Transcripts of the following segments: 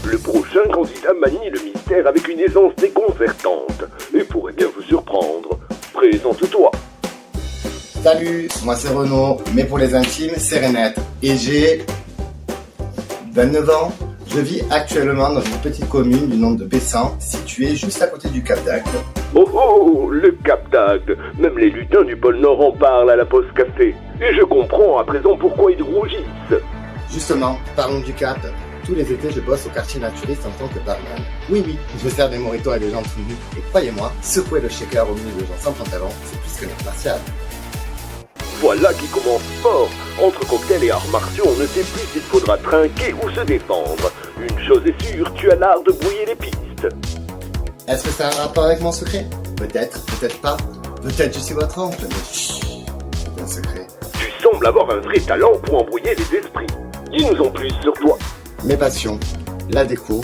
Le prochain candidat manie le mystère avec une aisance déconcertante et pourrait bien vous surprendre. Présente-toi. Salut, moi c'est Renaud, mais pour les intimes, c'est Renette. Et j'ai 29 ans. Je vis actuellement dans une petite commune du nom de Bessan, située juste à côté du Cap d'Agde. Oh oh, le Cap d'Agde. Même les lutins du pôle Nord en parlent à la pause café. Et je comprends à présent pourquoi ils rougissent. Justement, parlons du Cap. Tous les étés, je bosse au quartier naturiste en tant que barman. Oui, je sers des mojitos à des gens tout nus. Et croyez-moi, secouer le shaker au milieu de gens sans pantalon, c'est plus que notre martial. Voilà qui commence fort. Entre cocktails et arts martiaux, on ne sait plus s'il faudra trinquer ou se défendre. Une chose est sûre, tu as l'art de brouiller les pistes. Est-ce que ça a un rapport avec mon secret? Peut-être, peut-être pas. Peut-être je suis votre oncle, mais chut, c'est un secret. Tu sembles avoir un vrai talent pour embrouiller les esprits. Dis-nous en plus sur toi. Mes passions, la déco,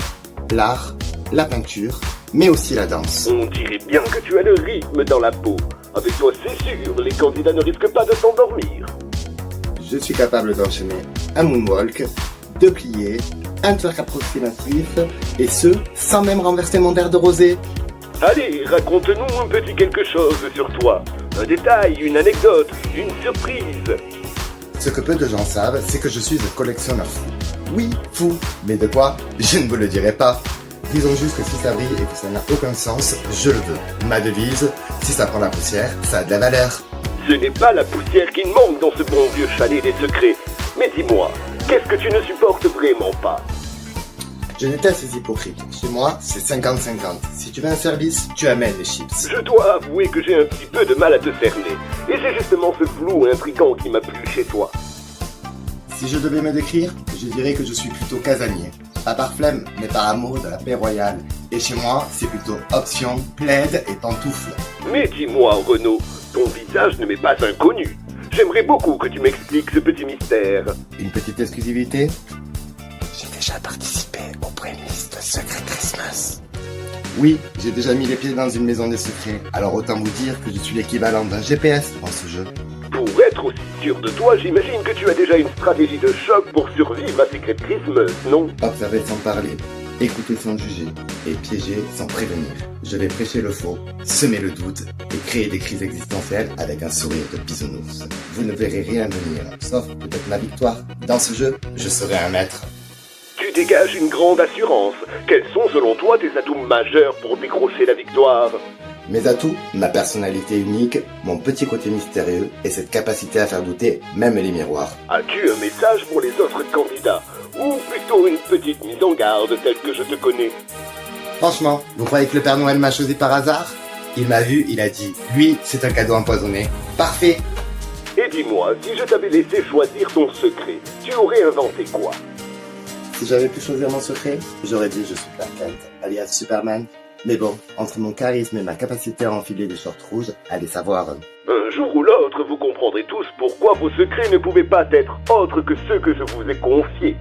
l'art, la peinture, mais aussi la danse. On dirait bien que tu as le rythme dans la peau. Avec toi, c'est sûr, les candidats ne risquent pas de s'endormir. Je suis capable d'enchaîner un moonwalk, de plier, un twerk approximatif, et ce, sans même renverser mon verre de rosé. Allez, raconte-nous un petit quelque chose sur toi. Un détail, une anecdote, une surprise. Ce que peu de gens savent, c'est que je suis un collectionneur fou. Oui, fou, mais de quoi? Je ne vous le dirai pas. Disons juste que si ça brille et que ça n'a aucun sens, je le veux. Ma devise, si ça prend la poussière, ça a de la valeur. Ce n'est pas la poussière qui manque dans ce bon vieux chalet des secrets. Mais dis-moi, qu'est-ce que tu ne supportes vraiment pas? Je déteste ces hypocrites. Chez moi, c'est 50-50. Si tu veux un service, tu amènes les chips. Je dois avouer que j'ai un petit peu de mal à te cerner. Et c'est justement ce flou intrigant qui m'a plu chez toi. Si je devais me décrire, je dirais que je suis plutôt casanier. Pas par flemme, mais par amour de la paix royale. Et chez moi, c'est plutôt option, plaid et pantoufles. Mais dis-moi, Renaud, ton visage ne m'est pas inconnu. J'aimerais beaucoup que tu m'expliques ce petit mystère. Une petite exclusivité? J'ai déjà participé au playlist Secret Christmas. Oui, j'ai déjà mis les pieds dans une maison des secrets. Alors autant vous dire que je suis l'équivalent d'un GPS dans ce jeu. Pour être aussi sûr de toi, j'imagine que tu as déjà une stratégie de choc pour survivre à Secret Christmas, non? Observer sans parler, écouter sans juger et piéger sans prévenir. Je vais prêcher le faux, semer le doute et créer des crises existentielles avec un sourire de bisounours. Vous ne verrez rien venir, sauf peut-être ma victoire. Dans ce jeu, je serai un maître. Tu dégages une grande assurance. Quels sont selon toi tes atouts majeurs pour décrocher la victoire? Mes atouts, ma personnalité unique, mon petit côté mystérieux et cette capacité à faire douter même les miroirs. As-tu un message pour les autres candidats? Ou plutôt une petite mise en garde telle que je te connais? Franchement, vous croyez que le Père Noël m'a choisi par hasard? Il m'a vu, il a dit, lui, c'est un cadeau empoisonné. Parfait! Et dis-moi, si je t'avais laissé choisir ton secret, tu aurais inventé quoi? Si j'avais pu choisir mon secret, j'aurais dit je suis Clark Kent, alias Superman. Mais bon, entre mon charisme et ma capacité à enfiler des shorts rouges, allez savoir. Un jour ou l'autre, vous comprendrez tous pourquoi vos secrets ne pouvaient pas être autres que ceux que je vous ai confiés.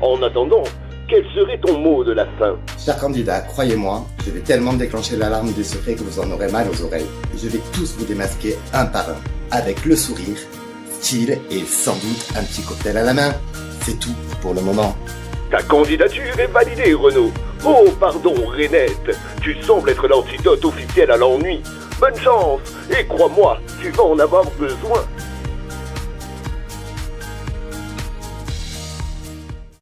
En attendant, quel serait ton mot de la fin? Chers candidats, croyez-moi, je vais tellement déclencher l'alarme des secrets que vous en aurez mal aux oreilles. Je vais tous vous démasquer un par un, avec le sourire, style et sans doute un petit cocktail à la main. C'est tout pour le moment. Ta candidature est validée, Renaud. Oh, pardon, Renette. Tu sembles être l'antidote officiel à l'ennui. Bonne chance, et crois-moi, tu vas en avoir besoin.